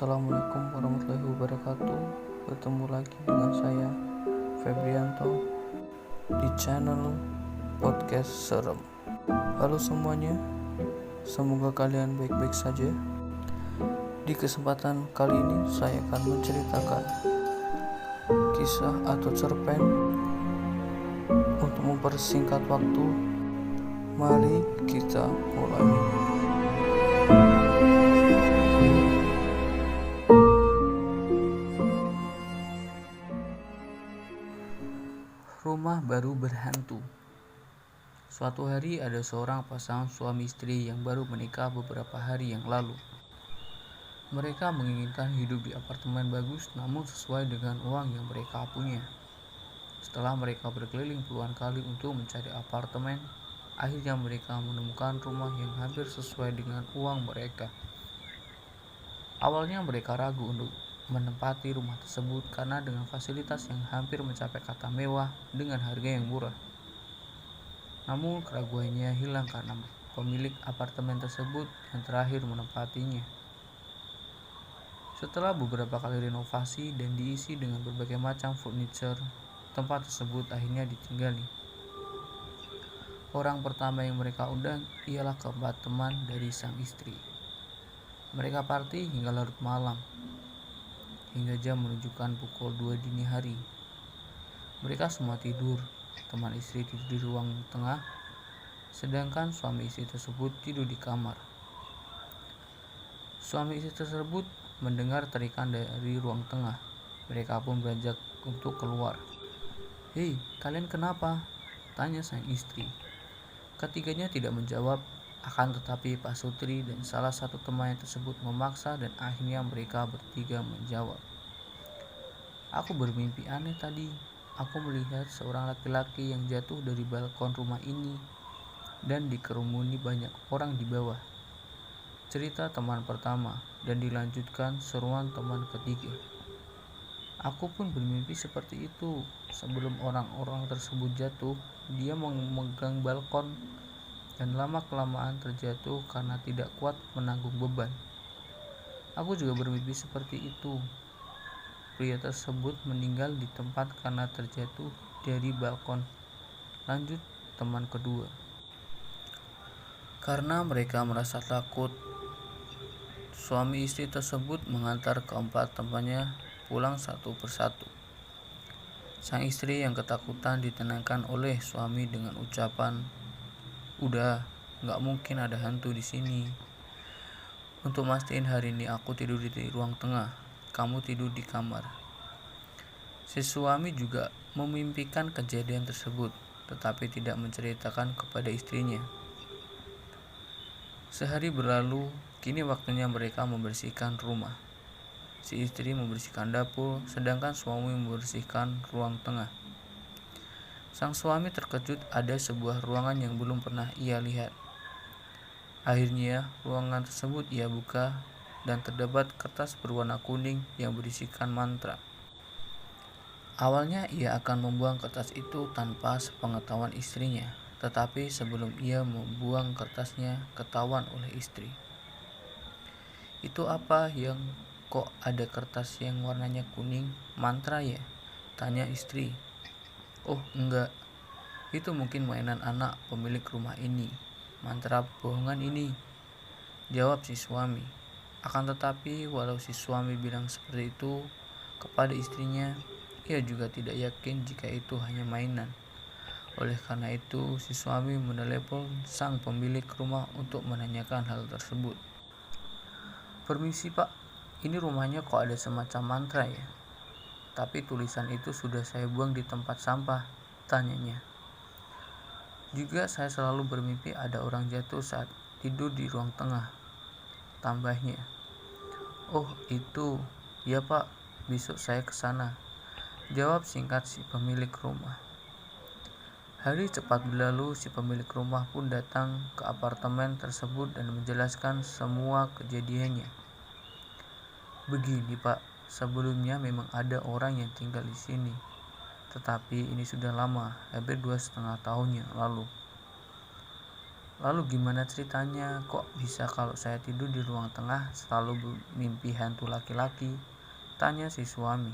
Assalamualaikum warahmatullahi wabarakatuh. Bertemu lagi dengan saya Febrianto di channel podcast serem. Halo semuanya, semoga kalian baik-baik saja. Di kesempatan kali ini saya akan menceritakan kisah atau cerpen. Untuk mempersingkat waktu, mari kita mulai. Rumah baru berhantu. Suatu hari ada seorang pasangan suami istri yang baru menikah beberapa hari yang lalu. Mereka menginginkan hidup di apartemen bagus namun sesuai dengan uang yang mereka punya. Setelah mereka berkeliling puluhan kali untuk mencari apartemen, akhirnya mereka menemukan rumah yang hampir sesuai dengan uang mereka. Awalnya mereka ragu untuk menempati rumah tersebut karena dengan fasilitas yang hampir mencapai kata mewah dengan harga yang murah. Namun keraguannya hilang karena pemilik apartemen tersebut yang terakhir menempatinya. Setelah beberapa kali renovasi dan diisi dengan berbagai macam furniture, tempat tersebut akhirnya ditinggali. Orang pertama yang mereka undang ialah keempat teman dari sang istri. Mereka party hingga larut malam, hingga jam menunjukkan pukul 2 dini hari. Mereka semua tidur, teman istri tidur di ruang tengah, sedangkan suami istri tersebut tidur di kamar. Suami istri tersebut mendengar teriakan dari ruang tengah. Mereka pun beranjak untuk keluar. "Hei, kalian kenapa?" tanya sang istri. Ketiganya tidak menjawab, akan tetapi Pak Sutri dan salah satu temannya tersebut memaksa dan akhirnya mereka bertiga menjawab. "Aku bermimpi aneh tadi. Aku melihat seorang laki-laki yang jatuh dari balkon rumah ini dan dikerumuni banyak orang di bawah," cerita teman pertama, dan dilanjutkan seruan teman ketiga. "Aku pun bermimpi seperti itu. Sebelum orang-orang tersebut jatuh, dia memegang balkon dan lama-kelamaan terjatuh karena tidak kuat menanggung beban. Aku juga bermimpi seperti itu. Pria tersebut meninggal di tempat karena terjatuh dari balkon," lanjut teman kedua. Karena mereka merasa takut, suami istri tersebut mengantar keempat temannya pulang satu persatu. Sang istri yang ketakutan ditenangkan oleh suami dengan ucapan, "Udah, gak mungkin ada hantu di sini. Untuk mastiin hari ini aku tidur di ruang tengah, kamu tidur di kamar." Si suami juga memimpikan kejadian tersebut, tetapi tidak menceritakan kepada istrinya. Sehari berlalu, kini waktunya mereka membersihkan rumah. Si istri membersihkan dapur, sedangkan suami membersihkan ruang tengah. Sang suami terkejut ada sebuah ruangan yang belum pernah ia lihat. Akhirnya, ruangan tersebut ia buka dan terdapat kertas berwarna kuning yang berisikan mantra. Awalnya ia akan membuang kertas itu tanpa sepengetahuan istrinya, tetapi sebelum ia membuang kertasnya ketahuan oleh istri. "Itu apa yang kok ada kertas yang warnanya kuning? Mantra ya?" tanya istri. "Oh enggak, itu mungkin mainan anak pemilik rumah ini. Mantra bohongan ini," jawab si suami. Akan tetapi walau si suami bilang seperti itu kepada istrinya, ia juga tidak yakin jika itu hanya mainan. Oleh karena itu si suami menelepon sang pemilik rumah untuk menanyakan hal tersebut. "Permisi Pak, ini rumahnya kok ada semacam mantra ya? Tapi tulisan itu sudah saya buang di tempat sampah," tanyanya. "Juga saya selalu bermimpi ada orang jatuh saat tidur di ruang tengah," tambahnya. "Oh itu, ya Pak, besok saya ke sana," jawab singkat si pemilik rumah. Hari cepat berlalu, si pemilik rumah pun datang ke apartemen tersebut dan menjelaskan semua kejadiannya. "Begini Pak, sebelumnya memang ada orang yang tinggal di sini, tetapi ini sudah lama, hampir 2,5 tahun yang lalu. Lalu gimana ceritanya? Kok bisa kalau saya tidur di ruang tengah selalu mimpi hantu laki-laki? Tanya si suami.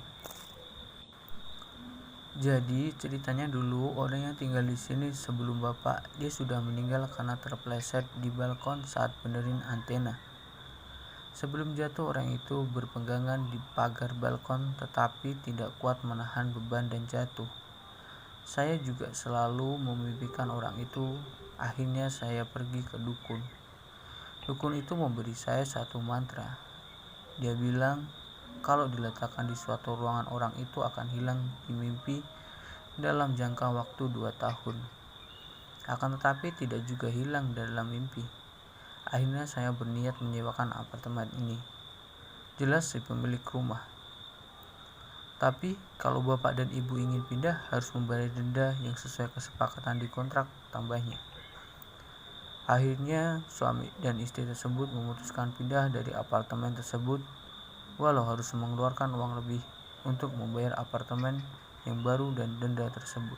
Jadi ceritanya dulu orang yang tinggal di sini sebelum bapak, dia sudah meninggal karena terpeleset di balkon saat benerin antena. Sebelum jatuh orang itu berpegangan di pagar balkon tetapi tidak kuat menahan beban dan jatuh. Saya juga selalu memimpikan orang itu. Akhirnya saya pergi ke dukun. Dukun itu memberi saya satu mantra. Dia bilang kalau diletakkan di suatu ruangan orang itu akan hilang di mimpi dalam jangka waktu 2 tahun. Akan tetapi tidak juga hilang dalam mimpi. Akhirnya saya berniat menyewakan apartemen ini. Jelas si pemilik rumah. Tapi kalau bapak dan ibu ingin pindah harus membayar denda yang sesuai kesepakatan di kontrak, tambahnya. Akhirnya suami dan istri tersebut memutuskan pindah dari apartemen tersebut walau harus mengeluarkan uang lebih untuk membayar apartemen yang baru dan denda tersebut.